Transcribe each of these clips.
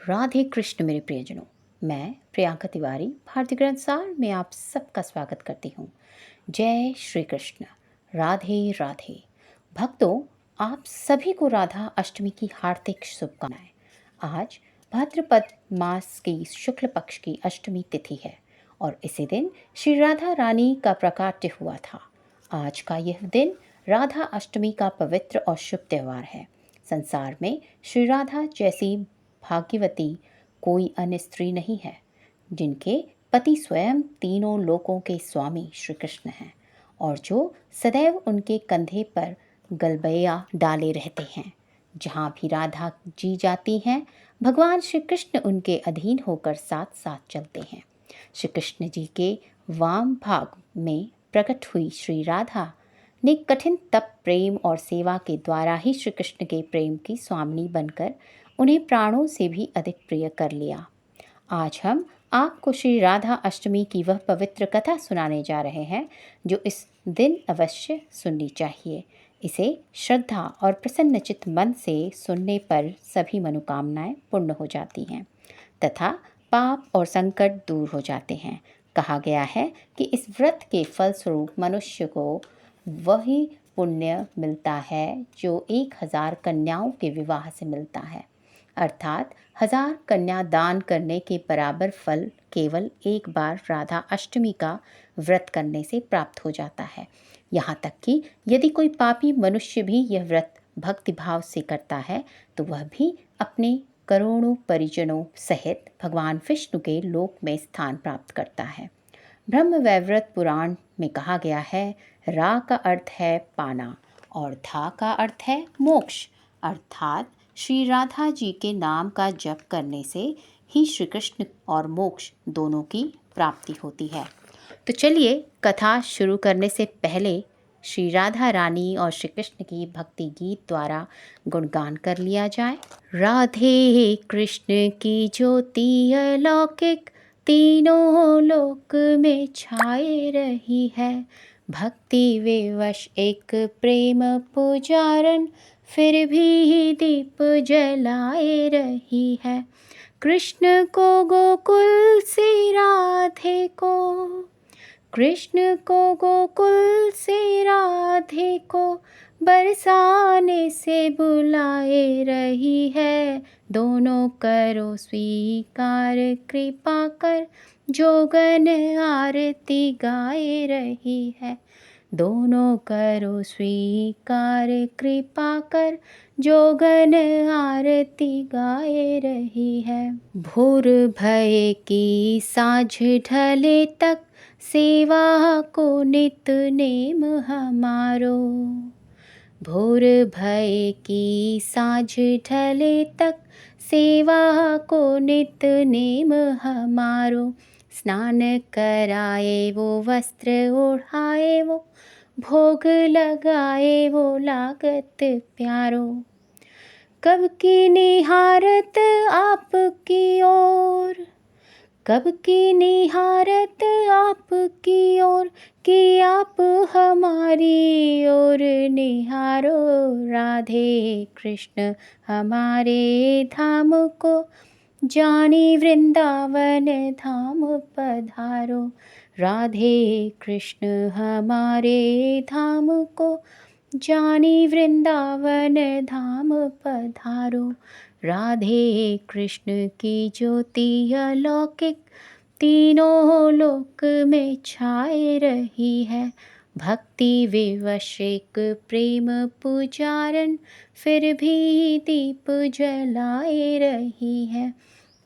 राधे कृष्ण मेरे प्रियजनों। मैं प्रियंका तिवारी भारतीय ग्रंथसार में आप सबका स्वागत करती हूँ। जय श्री कृष्ण। राधे राधे। भक्तों, आप सभी को राधा अष्टमी की हार्दिक शुभकामनाएं। आज भाद्रपद मास की शुक्ल पक्ष की अष्टमी तिथि है और इसी दिन श्री राधा रानी का प्राकट्य हुआ था। आज का यह दिन राधा अष्टमी का पवित्र और शुभ त्यौहार है। संसार में श्री राधा जैसी भाग्यवती कोई अन्य स्त्री नहीं है, जिनके पति स्वयं तीनों लोकों के स्वामी श्री कृष्ण हैं और जो सदैव उनके कंधे पर गलबैया डाले रहते हैं। जहाँ भी राधा जी जाती हैं, भगवान श्री कृष्ण उनके अधीन होकर साथ साथ चलते हैं। श्री कृष्ण जी के वाम भाग में प्रकट हुई श्री राधा ने कठिन तप, प्रेम और सेवा के द्वारा ही श्री कृष्ण के प्रेम की स्वामिनी बनकर उन्हें प्राणों से भी अधिक प्रिय कर लिया। आज हम आपको श्री राधा अष्टमी की वह पवित्र कथा सुनाने जा रहे हैं जो इस दिन अवश्य सुननी चाहिए। इसे श्रद्धा और प्रसन्नचित्त मन से सुनने पर सभी मनोकामनाएं पूर्ण हो जाती हैं तथा पाप और संकट दूर हो जाते हैं। कहा गया है कि इस व्रत के फलस्वरूप मनुष्य को वही पुण्य मिलता है जो 1000 कन्याओं के विवाह से मिलता है, अर्थात 1000 कन्या दान करने के बराबर फल केवल एक बार राधा अष्टमी का व्रत करने से प्राप्त हो जाता है। यहाँ तक कि यदि कोई पापी मनुष्य भी यह व्रत भक्तिभाव से करता है तो वह भी अपने करोड़ों परिजनों सहित भगवान विष्णु के लोक में स्थान प्राप्त करता है। ब्रह्म वैवर्त पुराण में कहा गया है, रा का अर्थ है पाना और धा का अर्थ है मोक्ष, अर्थात श्री राधा जी के नाम का जप करने से ही श्री कृष्ण और मोक्ष दोनों की प्राप्ति होती है। तो चलिए कथा शुरू करने से पहले श्री राधा रानी और श्री कृष्ण की भक्ति गीत द्वारा गुणगान कर लिया जाए। राधे कृष्ण की ज्योति अलौकिक तीनों लोक में छाए रही है। भक्ति विवश एक प्रेम पुजारन फिर भी दीप जलाए रही है। कृष्ण को गोकुल से राधे को, कृष्ण को गोकुल से राधे को बरसाने से बुलाए रही है। दोनों करो स्वीकार कृपा कर, जोगन आरती गाए रही है। दोनों करो स्वीकार कृपा कर, जोगन आरती गाए रही है। भोर भय की साँझ ढले तक सेवा को नित नेम हमारो। भोर भय की साँझ ढले तक सेवा को नित नेम हमारो। स्नान कराए वो, वस्त्र ओढ़ाए वो, भोग लगाए वो लागत प्यारो। कब की निहारत आपकी ओर, कब की निहारत आपकी ओर, कि आप हमारी ओर निहारो। राधे कृष्ण हमारे धाम को, जानी वृंदावन धाम पधारो। राधे कृष्ण हमारे धाम को, जानी वृंदावन धाम पधारो। राधे कृष्ण की ज्योति अलौकिक तीनों लोक में छाए रही है। भक्ति विवश एक प्रेम पुजारन फिर भी दीप जलाए रही है।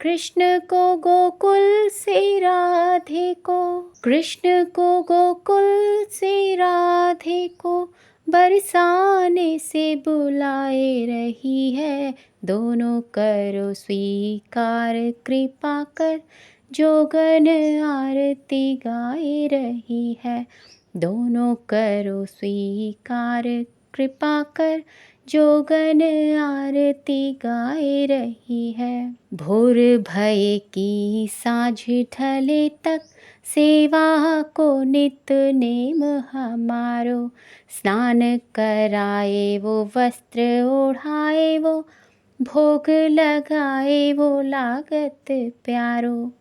कृष्ण को गोकुल से राधे को, कृष्ण को गोकुल से राधे को बरसाने से बुलाए रही है। दोनों करो स्वीकार कृपा कर, जोगन आरती गाए रही है। दोनों करो स्वीकार कृपा कर, जोगन आरती गाए रही है। भोर भय की साँझ ढले तक सेवा को नित नेम हमारो। स्नान कराए वो, वस्त्र ओढ़ाए वो, भोग लगाए वो लागत प्यारो,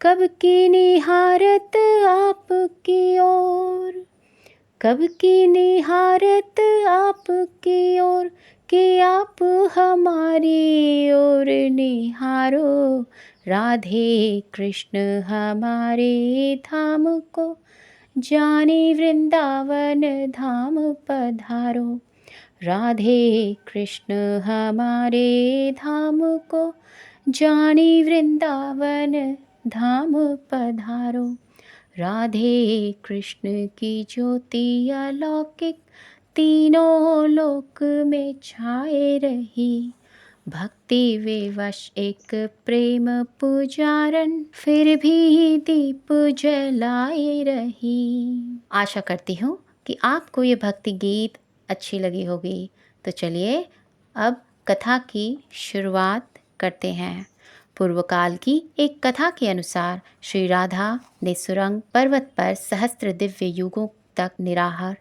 कब की निहारत आपकी ओर, कब की निहारत आपकी ओर, कि आप हमारी ओर निहारो। राधे कृष्ण हमारे धाम को, जाने वृंदावन धाम पधारो। राधे कृष्ण हमारे धाम को, जाने वृंदावन धाम पधारो। राधे कृष्ण की ज्योति अलौकिक, तीनों लोक में छाए रही। भक्ति विवश एक प्रेम पुजारन, फिर भी दीप जलाए रही। आशा करती हूँ कि आपको ये भक्ति गीत अच्छी लगी होगी। तो चलिए अब कथा की शुरुआत करते हैं। पूर्व काल की एक कथा के अनुसार श्री राधा ने सुरंग पर्वत पर सहस्त्र दिव्य युगों तक निराहार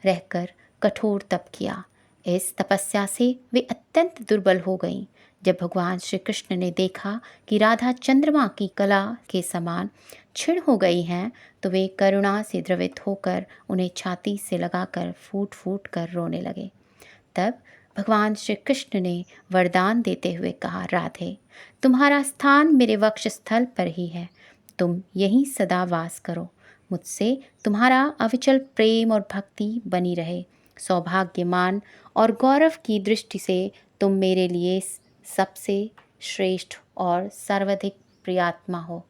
रहकर कठोर तप किया। इस तपस्या से वे अत्यंत दुर्बल हो गईं। जब भगवान श्री कृष्ण ने देखा कि राधा चंद्रमा की कला के समान क्षीण हो गई हैं, तो वे करुणा से द्रवित होकर उन्हें छाती से लगाकर फूट फूट कर रोने लगे। तब भगवान श्री कृष्ण ने वरदान देते हुए कहा, राधे, तुम्हारा स्थान मेरे वक्षस्थल पर ही है, तुम यहीं सदा वास करो। मुझसे तुम्हारा अविचल प्रेम और भक्ति बनी रहे। सौभाग्यमान और गौरव की दृष्टि से तुम मेरे लिए सबसे श्रेष्ठ और सर्वाधिक प्रियात्मा हो।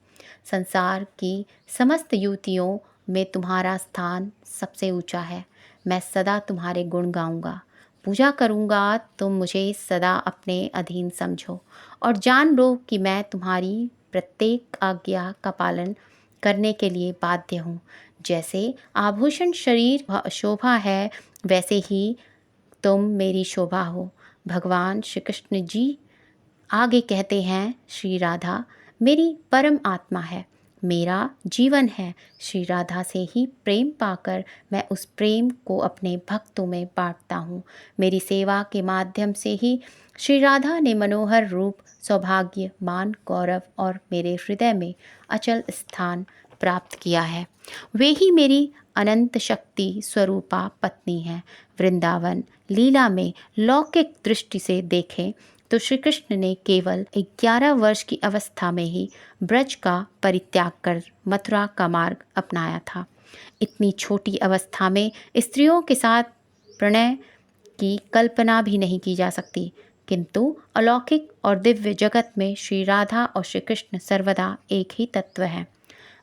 संसार की समस्त युवतियों में तुम्हारा स्थान सबसे ऊंचा है। मैं सदा तुम्हारे गुण गाऊंगा, पूजा करूंगा। तुम मुझे सदा अपने अधीन समझो और जान लो कि मैं तुम्हारी प्रत्येक आज्ञा का पालन करने के लिए बाध्य हूँ। जैसे आभूषण शरीर शोभा है, वैसे ही तुम मेरी शोभा हो। भगवान श्री कृष्ण जी आगे कहते हैं, श्री राधा मेरी परम आत्मा है, मेरा जीवन है। श्री राधा से ही प्रेम पाकर मैं उस प्रेम को अपने भक्तों में बांटता हूँ। मेरी सेवा के माध्यम से ही श्री राधा ने मनोहर रूप, सौभाग्य, मान, गौरव और मेरे हृदय में अचल स्थान प्राप्त किया है। वे ही मेरी अनंत शक्ति स्वरूपा पत्नी हैं। वृंदावन लीला में लौकिक दृष्टि से देखें तो श्री कृष्ण ने केवल 11 वर्ष की अवस्था में ही ब्रज का परित्याग कर मथुरा का मार्ग अपनाया था। इतनी छोटी अवस्था में स्त्रियों के साथ प्रणय की कल्पना भी नहीं की जा सकती, किंतु अलौकिक और दिव्य जगत में श्री राधा और श्री कृष्ण सर्वदा एक ही तत्व हैं।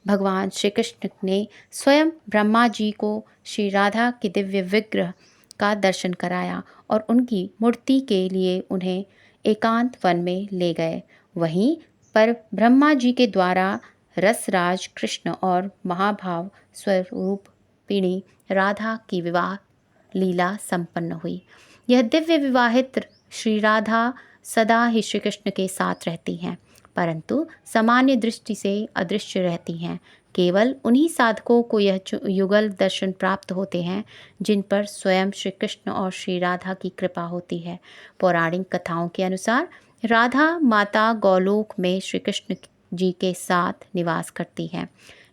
भगवान श्री कृष्ण ने स्वयं ब्रह्मा जी को श्री राधा के दिव्य विग्रह का दर्शन कराया और उनकी मूर्ति के लिए उन्हें एकांत वन में ले गए। वहीं पर ब्रह्मा जी के द्वारा रसराज कृष्ण और महाभाव स्वरूपिणी राधा की विवाह लीला संपन्न हुई। यह दिव्य विवाहित श्री राधा सदा ही श्री कृष्ण के साथ रहती हैं, परंतु सामान्य दृष्टि से अदृश्य रहती हैं। केवल उन्हीं साधकों को यह युगल दर्शन प्राप्त होते हैं जिन पर स्वयं श्री कृष्ण और श्री राधा की कृपा होती है। पौराणिक कथाओं के अनुसार राधा माता गोलोक में श्री कृष्ण जी के साथ निवास करती हैं।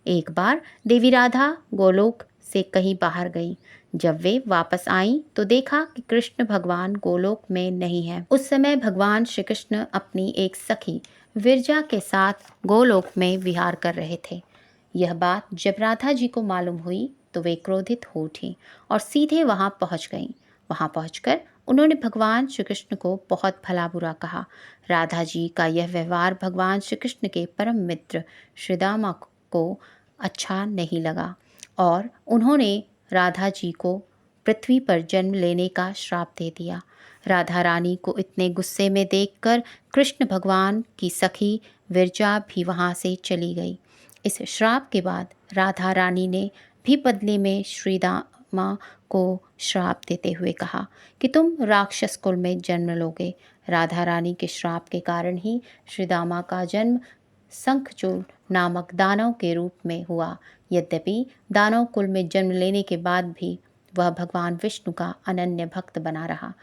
एक बार देवी राधा गोलोक से कहीं बाहर गई। जब वे वापस आईं तो देखा कि कृष्ण भगवान गोलोक में नहीं है। उस समय भगवान श्री कृष्ण अपनी एक सखी विरजा के साथ गोलोक में विहार कर रहे थे। यह बात जब राधा जी को मालूम हुई तो वे क्रोधित हो उठी और सीधे वहां पहुंच गईं। वहां पहुंचकर उन्होंने भगवान श्री कृष्ण को बहुत भला बुरा कहा। राधा जी का यह व्यवहार भगवान श्री कृष्ण के परम मित्र श्रीदामा को अच्छा नहीं लगा और उन्होंने राधा जी को पृथ्वी पर जन्म लेने का श्राप दे दिया। राधा रानी को इतने गुस्से में देखकर कृष्ण भगवान की सखी विरजा भी वहां से चली गई। इस श्राप के बाद राधा रानी ने भी बदले में श्रीदामा को श्राप देते हुए कहा कि तुम राक्षस कुल में जन्म लोगे। राधा रानी के श्राप के कारण ही श्रीदामा का जन्म शंखचूड़ नामक दानव के रूप में हुआ। यद्यपि दानव कुल में जन्म लेने के बाद भी वह भगवान विष्णु का अनन्य भक्त बना रहा।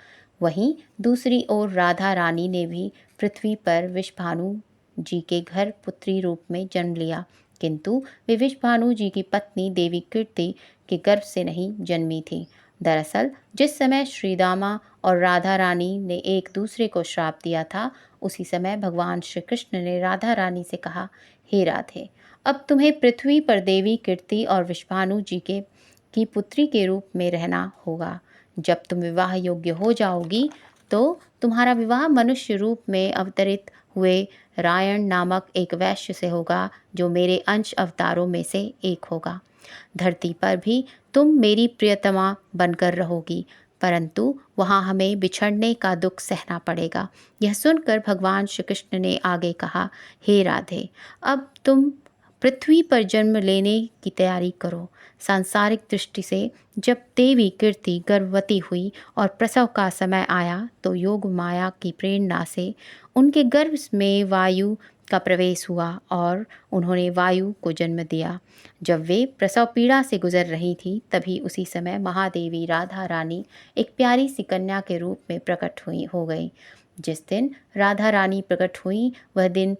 वहीं दूसरी ओर राधा रानी ने भी पृथ्वी पर विश्वभानु जी के घर पुत्री रूप में जन्म लिया, किंतु वे विश्वभानु जी की पत्नी देवी कीर्ति के गर्भ से नहीं जन्मी थी। दरअसल जिस समय श्री दामा और राधा रानी ने एक दूसरे को श्राप दिया था, उसी समय भगवान श्री कृष्ण ने राधा रानी से कहा, हे राधे, अब तुम्हें पृथ्वी पर देवी कीर्ति और विश्वभानु जी के की पुत्री के रूप में रहना होगा। जब तुम विवाह योग्य हो जाओगी तो तुम्हारा विवाह मनुष्य रूप में अवतरित हुए रायण नामक एक वैश्य से होगा, जो मेरे अंश अवतारों में से एक होगा। धरती पर भी तुम मेरी प्रियतमा बनकर रहोगी, परंतु वहाँ हमें बिछड़ने का दुख सहना पड़ेगा। यह सुनकर भगवान श्री कृष्ण ने आगे कहा, हे राधे, अब तुम पृथ्वी पर जन्म लेने की तैयारी करो। सांसारिक दृष्टि से जब देवी कीर्ति गर्भवती हुई और प्रसव का समय आया, तो योग माया की प्रेरणा से उनके गर्भ में वायु का प्रवेश हुआ और उन्होंने वायु को जन्म दिया। जब वे प्रसव पीड़ा से गुजर रही थी, तभी उसी समय महादेवी राधा रानी एक प्यारी सी कन्या के रूप में प्रकट हो गई। जिस दिन राधा रानी प्रकट हुई, वह दिन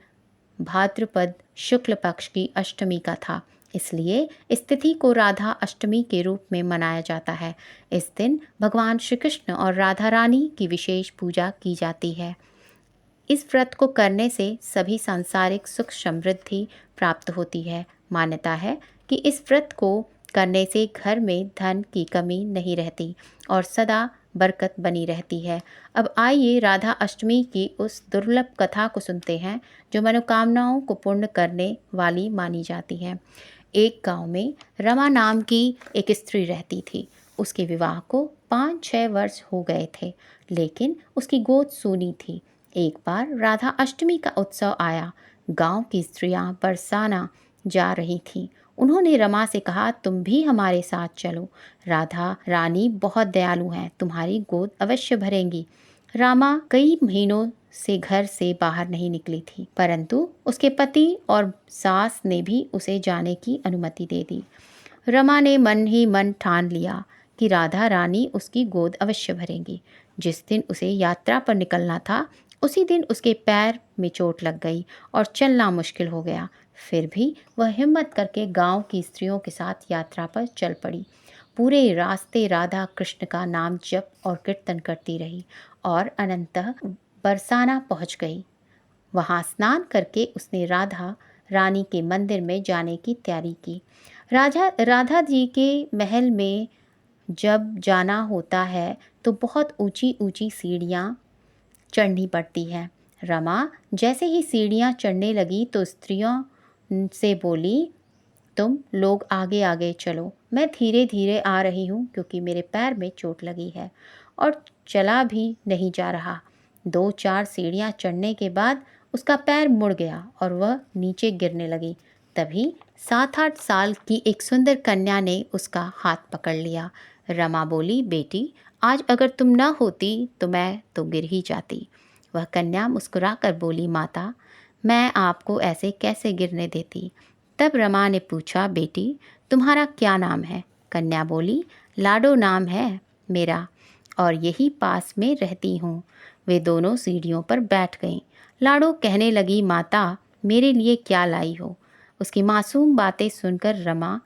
भाद्रपद शुक्ल पक्ष की अष्टमी का था, इसलिए इस तिथि को राधा अष्टमी के रूप में मनाया जाता है। इस दिन भगवान श्री कृष्ण और राधा रानी की विशेष पूजा की जाती है। इस व्रत को करने से सभी सांसारिक सुख समृद्धि प्राप्त होती है। मान्यता है कि इस व्रत को करने से घर में धन की कमी नहीं रहती और सदा बरकत बनी रहती है। अब आइए राधा अष्टमी की उस दुर्लभ कथा को सुनते हैं, जो मनोकामनाओं को पूर्ण करने वाली मानी जाती है। एक गांव में रमा नाम की एक स्त्री रहती थी। उसके विवाह को 5-6 वर्ष हो गए थे, लेकिन उसकी गोद सूनी थी। एक बार राधा अष्टमी का उत्सव आया। गांव की स्त्रियां बरसाना जा रही थीं। उन्होंने रमा से कहा, तुम भी हमारे साथ चलो। राधा रानी बहुत दयालु हैं, तुम्हारी गोद अवश्य भरेंगी। रामा कई महीनों से घर से बाहर नहीं निकली थी, परंतु उसके पति और सास ने भी उसे जाने की अनुमति दे दी। रमा ने मन ही मन ठान लिया कि राधा रानी उसकी गोद अवश्य भरेंगी। जिस दिन उसे यात्रा पर निकलना था, उसी दिन उसके पैर में चोट लग गई और चलना मुश्किल हो गया। फिर भी वह हिम्मत करके गांव की स्त्रियों के साथ यात्रा पर चल पड़ी। पूरे रास्ते राधा कृष्ण का नाम जप और कीर्तन करती रही और अनंतः बरसाना पहुंच गई। वहां स्नान करके उसने राधा रानी के मंदिर में जाने की तैयारी की। राधा जी के महल में जब जाना होता है तो बहुत ऊंची ऊंची सीढ़ियाँ चढ़नी पड़ती है। रमा जैसे ही सीढ़ियाँ चढ़ने लगी तो स्त्रियों से बोली, तुम लोग आगे आगे चलो, मैं धीरे धीरे आ रही हूँ क्योंकि मेरे पैर में चोट लगी है और चला भी नहीं जा रहा। 2-4 सीढ़ियाँ चढ़ने के बाद उसका पैर मुड़ गया और वह नीचे गिरने लगी। तभी 7-8 साल की एक सुंदर कन्या ने उसका हाथ पकड़ लिया। रमा बोली, बेटी, आज अगर तुम न होती तो मैं तो गिर ही जाती। वह कन्या मुस्कुराकर बोली, माता, मैं आपको ऐसे कैसे गिरने देती। तब रमा ने पूछा, बेटी, तुम्हारा क्या नाम है? कन्या बोली, लाडो नाम है मेरा और यही पास में रहती हूँ। वे दोनों सीढ़ियों पर बैठ गईं। लाडो कहने लगी, माता, मेरे लिए क्या लाई हो? उसकी मासूम बातें सुनकर रमा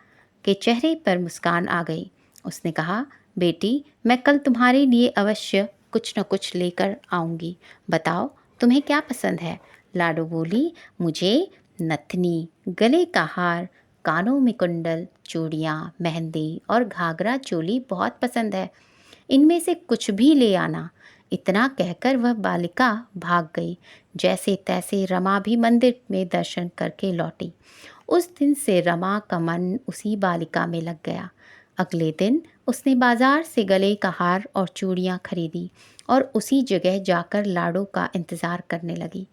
के चेहरे पर मुस्कान आ गई। उसने कहा, बेटी, मैं कल तुम्हारे लिए अवश्य कुछ न कुछ लेकर आऊँगी। बताओ तुम्हें क्या पसंद है? लाडो बोली, मुझे नथनी, गले का हार, कानों में कुंडल, चूड़ियाँ, मेहंदी और घाघरा चोली बहुत पसंद है। इनमें से कुछ भी ले आना। इतना कहकर वह बालिका भाग गई। जैसे तैसे रमा भी मंदिर में दर्शन करके लौटी। उस दिन से रमा का मन उसी बालिका में लग गया। अगले दिन उसने बाजार से गले का हार और चूड़ियाँ खरीदी और उसी जगह जाकर लाडो का इंतज़ार करने लगी।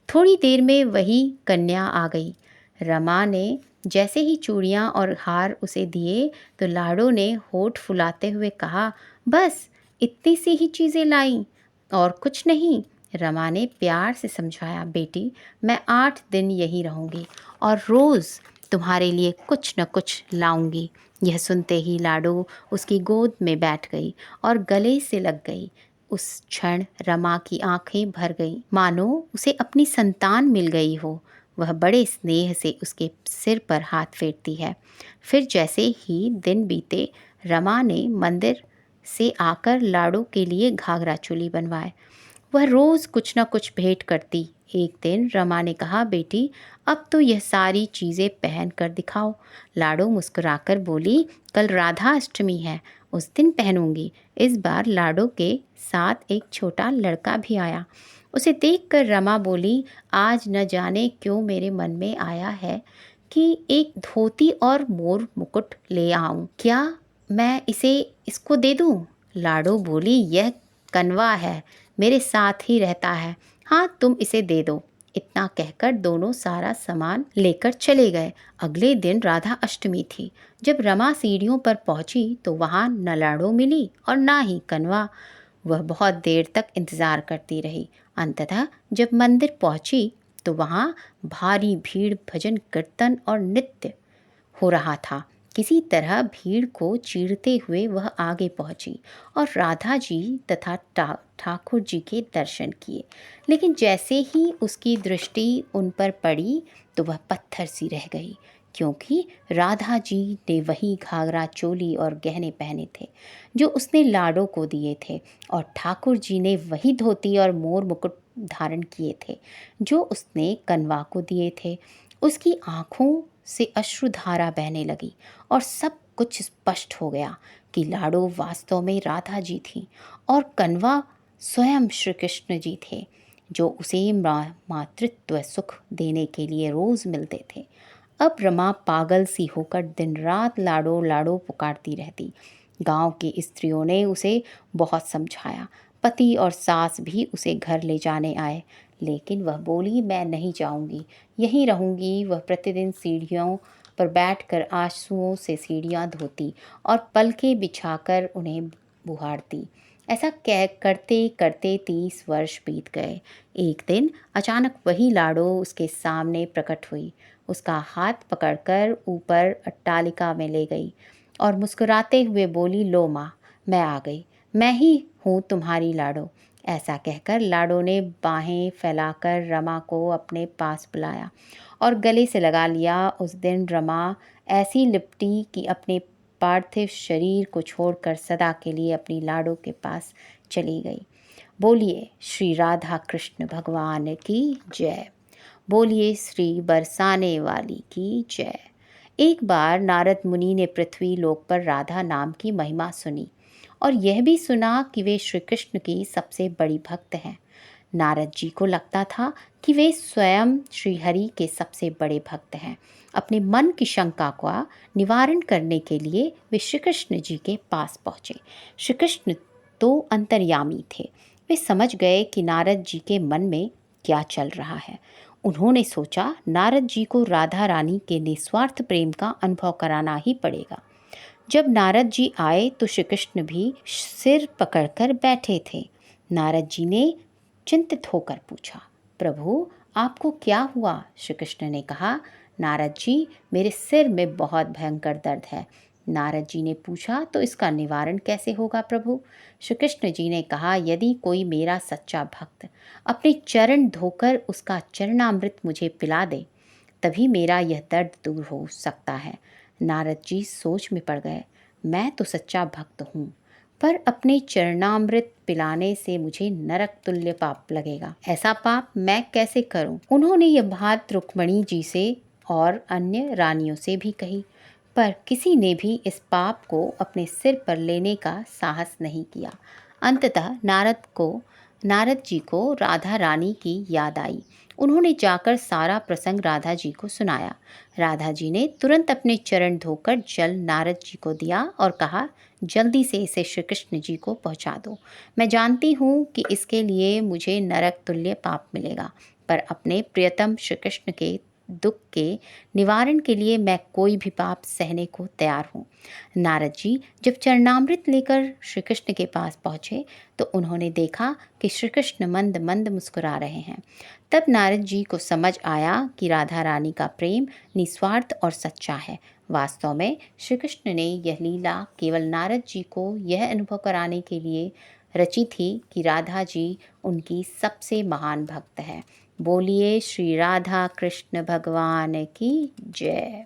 थोड़ी देर में वही कन्या आ गई। रमा ने जैसे ही चूड़ियाँ और हार उसे दिए तो लाडो ने होठ फुलाते हुए कहा, बस इतनी सी ही चीज़ें लाई और कुछ नहीं। रमा ने प्यार से समझाया, बेटी, मैं 8 दिन यहीं रहूँगी और रोज़ तुम्हारे लिए कुछ न कुछ लाऊंगी। यह सुनते ही लाडो उसकी गोद में बैठ गई और गले से लग गई। उस क्षण रमा की आंखें भर गईं, मानो उसे अपनी संतान मिल गई हो। वह बड़े स्नेह से उसके सिर पर हाथ फेरती है। फिर जैसे ही दिन बीते, रमा ने मंदिर से आकर लाड़ो के लिए घाघरा चोली बनवाए। वह रोज़ कुछ न कुछ भेंट करती। एक दिन रमा ने कहा, बेटी अब तो यह सारी चीज़ें पहन कर दिखाओ। लाडो मुस्कुराकर बोली, कल राधा अष्टमी है, उस दिन पहनूंगी। इस बार लाडो के साथ एक छोटा लड़का भी आया। उसे देखकर रमा बोली, आज न जाने क्यों मेरे मन में आया है कि एक धोती और मोर मुकुट ले आऊं। क्या मैं इसको दे दूं? लाडो बोली, यह कनवा है, मेरे साथ ही रहता है। हाँ, तुम इसे दे दो। इतना कहकर दोनों सारा सामान लेकर चले गए। अगले दिन राधा अष्टमी थी। जब रमा सीढ़ियों पर पहुंची तो वहां न लाडो मिली और ना ही कनवा। वह बहुत देर तक इंतजार करती रही। अंततः जब मंदिर पहुंची तो वहां भारी भीड़, भजन कीर्तन और नृत्य हो रहा था। किसी तरह भीड़ को चीरते हुए वह आगे पहुंची और राधा जी तथा ठाकुर जी के दर्शन किए। लेकिन जैसे ही उसकी दृष्टि उन पर पड़ी तो वह पत्थर सी रह गई, क्योंकि राधा जी ने वही घाघरा चोली और गहने पहने थे जो उसने लाडो को दिए थे, और ठाकुर जी ने वही धोती और मोर मुकुट धारण किए थे जो उसने कनवा को दिए थे। उसकी आंखों से अश्रुधारा बहने लगी और सब कुछ स्पष्ट हो गया कि लाडो वास्तव में राधा जी थी और कनवा स्वयं श्री कृष्ण जी थे, जो उसे मातृत्व सुख देने के लिए रोज मिलते थे। अब रमा पागल सी होकर दिन रात लाडो लाडो पुकारती रहती। गांव की स्त्रियों ने उसे बहुत समझाया। पति और सास भी उसे घर ले जाने आए, लेकिन वह बोली, मैं नहीं जाऊंगी, यहीं रहूंगी। वह प्रतिदिन सीढ़ियों पर बैठकर आंसुओं से सीढ़ियां धोती और पलके बिछाकर उन्हें बुहारती। ऐसा कह करते करते 30 वर्ष बीत गए। एक दिन अचानक वही लाडो उसके सामने प्रकट हुई। उसका हाथ पकड़कर ऊपर अट्टालिका में ले गई और मुस्कुराते हुए बोली, लो माँ, मैं आ गई, मैं ही हूँ तुम्हारी लाडो। ऐसा कहकर लाडो ने बाहें फैलाकर रमा को अपने पास बुलाया और गले से लगा लिया। उस दिन रमा ऐसी लिपटी कि अपने पार्थिव शरीर को छोड़कर सदा के लिए अपनी लाडो के पास चली गई। बोलिए श्री राधा कृष्ण भगवान की जय। बोलिए श्री बरसाने वाली की जय। एक बार नारद मुनि ने पृथ्वी लोक पर राधा नाम की महिमा सुनी और यह भी सुना कि वे श्री कृष्ण की सबसे बड़ी भक्त हैं। नारद जी को लगता था कि वे स्वयं श्री हरि के सबसे बड़े भक्त हैं। अपने मन की शंका का निवारण करने के लिए वे श्री कृष्ण जी के पास पहुँचे। श्री कृष्ण तो अंतर्यामी थे। वे समझ गए कि नारद जी के मन में क्या चल रहा है। उन्होंने सोचा, नारद जी को राधा रानी के निस्वार्थ प्रेम का अनुभव कराना ही पड़ेगा। जब नारद जी आए तो श्री कृष्ण भी सिर पकड़कर बैठे थे। नारद जी ने चिंतित होकर पूछा, प्रभु आपको क्या हुआ? श्री कृष्ण ने कहा, नारद जी, मेरे सिर में बहुत भयंकर दर्द है। नारद जी ने पूछा, तो इसका निवारण कैसे होगा प्रभु? श्री कृष्ण जी ने कहा, यदि कोई मेरा सच्चा भक्त अपने चरण धोकर उसका चरणामृत मुझे पिला दे, तभी मेरा यह दर्द दूर हो सकता है। नारद जी सोच में पड़ गए। मैं तो सच्चा भक्त हूँ, पर अपने चरणामृत पिलाने से मुझे नरक तुल्य पाप लगेगा। ऐसा पाप मैं कैसे करूं? उन्होंने यह बात रुक्मणी जी से और अन्य रानियों से भी कही, पर किसी ने भी इस पाप को अपने सिर पर लेने का साहस नहीं किया। अंततः नारद जी को राधा रानी की याद आई। उन्होंने जाकर सारा प्रसंग राधा जी को सुनाया। राधा जी ने तुरंत अपने चरण धोकर जल नारद जी को दिया और कहा, जल्दी से इसे श्री कृष्ण जी को पहुंचा दो। मैं जानती हूँ कि इसके लिए मुझे नरक तुल्य पाप मिलेगा, पर अपने प्रियतम श्री कृष्ण के दुख के निवारण के लिए मैं कोई भी पाप सहने को तैयार हूँ। नारद जी जब चरणामृत लेकर श्री कृष्ण के पास पहुँचे तो उन्होंने देखा कि श्री कृष्ण मंद मंद मुस्कुरा रहे हैं। तब नारद जी को समझ आया कि राधा रानी का प्रेम निस्वार्थ और सच्चा है। वास्तव में श्री कृष्ण ने यह लीला केवल नारद जी को यह अनुभव कराने के लिए रची थी कि राधा जी उनकी सबसे महान भक्त है। बोलिए श्री राधा कृष्ण भगवान की जय।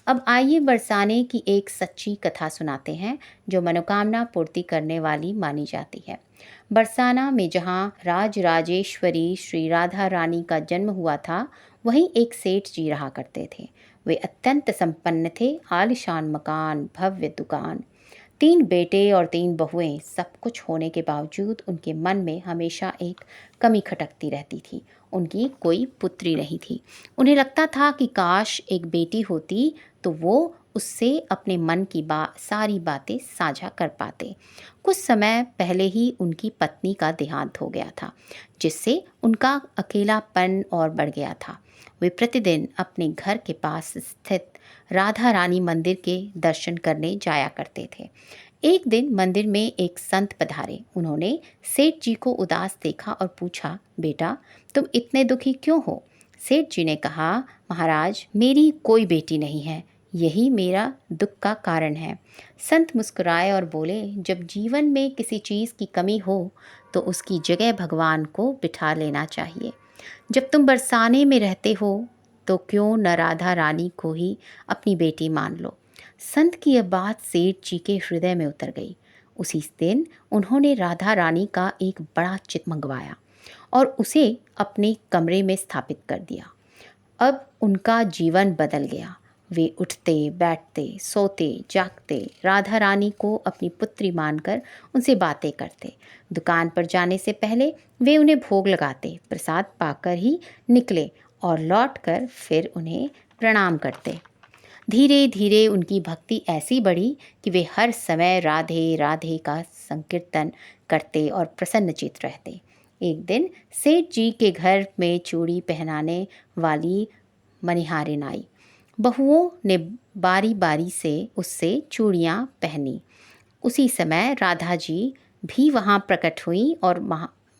अब आइए बरसाने की एक सच्ची कथा सुनाते हैं जो मनोकामना पूर्ति करने वाली मानी जाती है। बरसाना में जहाँ राजराजेश्वरी श्री राधा रानी का जन्म हुआ था, वहीं एक सेठ जी रहा करते थे। वे अत्यंत संपन्न थे, आलीशान मकान, भव्य दुकान, 3 बेटे और 3 बहुएं। सब कुछ होने के बावजूद उनके मन में हमेशा एक कमी खटकती रहती थी। उनकी कोई पुत्री नहीं थी। उन्हें लगता था कि काश एक बेटी होती तो वो उससे अपने मन की सारी बातें साझा कर पाते। कुछ समय पहले ही उनकी पत्नी का देहांत हो गया था, जिससे उनका अकेलापन और बढ़ गया था। वे प्रतिदिन अपने घर के पास स्थित राधा रानी मंदिर के दर्शन करने जाया करते थे। एक दिन मंदिर में एक संत पधारे। उन्होंने सेठ जी को उदास देखा और पूछा, बेटा तुम इतने दुखी क्यों हो? सेठ जी ने कहा, महाराज मेरी कोई बेटी नहीं है, यही मेरा दुख का कारण है। संत मुस्कुराए और बोले, जब जीवन में किसी चीज़ की कमी हो तो उसकी जगह भगवान को बिठा लेना चाहिए। जब तुम बरसाने में रहते हो तो क्यों न राधा रानी को ही अपनी बेटी मान लो। संत की यह बात सेठ जी के हृदय में उतर गई। उसी दिन उन्होंने राधा रानी का एक बड़ा चित्र मंगवाया और उसे अपने कमरे में स्थापित कर दिया। अब उनका जीवन बदल गया। वे उठते बैठते सोते जागते राधा रानी को अपनी पुत्री मानकर उनसे बातें करते। दुकान पर जाने से पहले वे उन्हें भोग लगाते, प्रसाद पाकर ही निकले और लौटकर फिर उन्हें प्रणाम करते। धीरे धीरे उनकी भक्ति ऐसी बढ़ी कि वे हर समय राधे राधे का संकीर्तन करते और प्रसन्नचित्त रहते। एक दिन सेठ जी के घर में चूड़ी पहनाने वाली मनिहारिन आई। बहुओं ने बारी बारी से उससे चूड़ियाँ पहनी। उसी समय राधा जी भी वहाँ प्रकट हुई और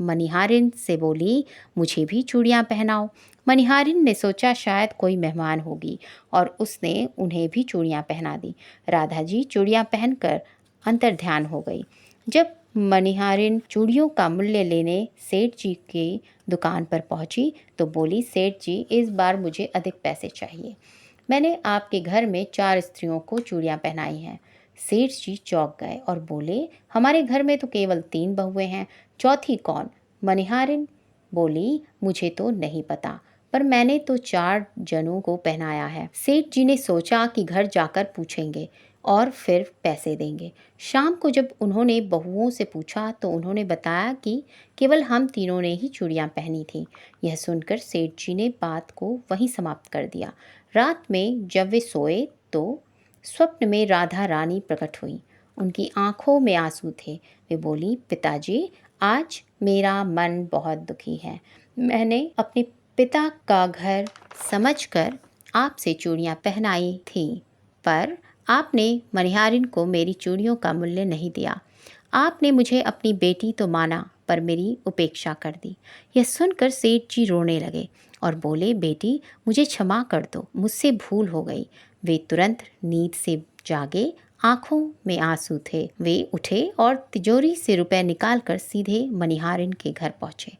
मनिहारिन से बोली, मुझे भी चूड़ियाँ पहनाओ। मनिहारिन ने सोचा शायद कोई मेहमान होगी और उसने उन्हें भी चूड़ियाँ पहना दी। राधा जी चूड़ियाँ पहनकर अंतर्ध्यान हो गई। जब मनिहारिन चूड़ियों का मूल्य लेने सेठ जी की दुकान पर पहुंची तो बोली, सेठ जी इस बार मुझे अधिक पैसे चाहिए। मैंने आपके घर में 4 स्त्रियों को चूड़ियाँ पहनाई हैं। सेठ जी चौंक गए और बोले, हमारे घर में तो केवल 3 बहुएं हैं, चौथी कौन? मनिहारिन बोली, मुझे तो नहीं पता, पर मैंने तो 4 जनों को पहनाया है। सेठ जी ने सोचा कि घर जाकर पूछेंगे और फिर पैसे देंगे। शाम को जब उन्होंने बहुओं से पूछा तो उन्होंने बताया कि केवल हम तीनों ने ही चूड़ियाँ पहनी थी। यह सुनकर सेठ जी ने बात को वहीं समाप्त कर दिया। रात में जब वे सोए तो स्वप्न में राधा रानी प्रकट हुई। उनकी आंखों में आंसू थे। वे बोली, पिताजी आज मेरा मन बहुत दुखी है। मैंने अपने पिता का घर समझकर आपसे चूड़ियाँ पहनाई थी, पर आपने मनिहारिन को मेरी चूड़ियों का मूल्य नहीं दिया। आपने मुझे अपनी बेटी तो माना पर मेरी उपेक्षा कर दी। यह सुनकर सेठ जी रोने लगे और बोले, बेटी मुझे क्षमा कर दो, मुझसे भूल हो गई। वे तुरंत नींद से जागे, आंखों में आंसू थे। वे उठे और तिजोरी से रुपए निकालकर सीधे मनिहारिन के घर पहुंचे।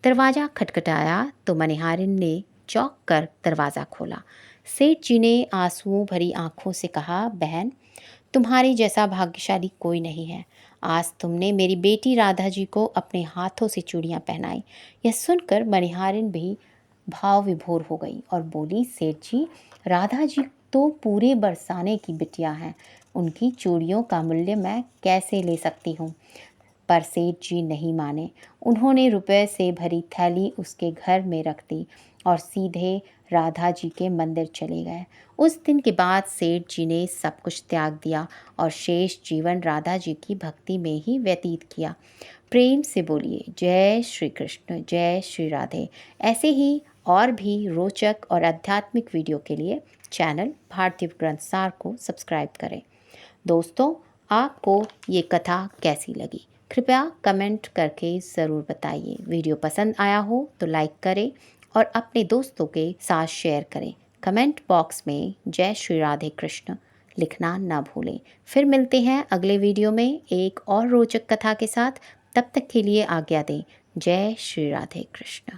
दरवाज़ा खटखटाया तो मनिहारिन ने चौंक कर दरवाज़ा खोला। सेठ जी ने आंसुओं भरी आंखों से कहा, बहन तुम्हारे जैसा भाग्यशाली कोई नहीं है। आज तुमने मेरी बेटी राधा जी को अपने हाथों से चूड़ियाँ पहनाई। यह सुनकर मनिहारिन भी भाव विभोर हो गई और बोली, सेठ जी राधा जी तो पूरे बरसाने की बिटिया हैं, उनकी चूड़ियों का मूल्य मैं कैसे ले सकती हूँ। पर सेठ जी नहीं माने। उन्होंने रुपए से भरी थैली उसके घर में रख दी और सीधे राधा जी के मंदिर चले गए। उस दिन के बाद सेठ जी ने सब कुछ त्याग दिया और शेष जीवन राधा जी की भक्ति में ही व्यतीत किया। प्रेम से बोलिए जय श्री कृष्ण, जय श्री राधे। ऐसे ही और भी रोचक और आध्यात्मिक वीडियो के लिए चैनल भारतीय ग्रंथ सार को सब्सक्राइब करें। दोस्तों, आपको ये कथा कैसी लगी कृपया कमेंट करके ज़रूर बताइए। वीडियो पसंद आया हो तो लाइक करें और अपने दोस्तों के साथ शेयर करें। कमेंट बॉक्स में जय श्री राधे कृष्ण लिखना ना भूलें। फिर मिलते हैं अगले वीडियो में एक और रोचक कथा के साथ। तब तक के लिए आज्ञा दें। जय श्री राधे कृष्ण।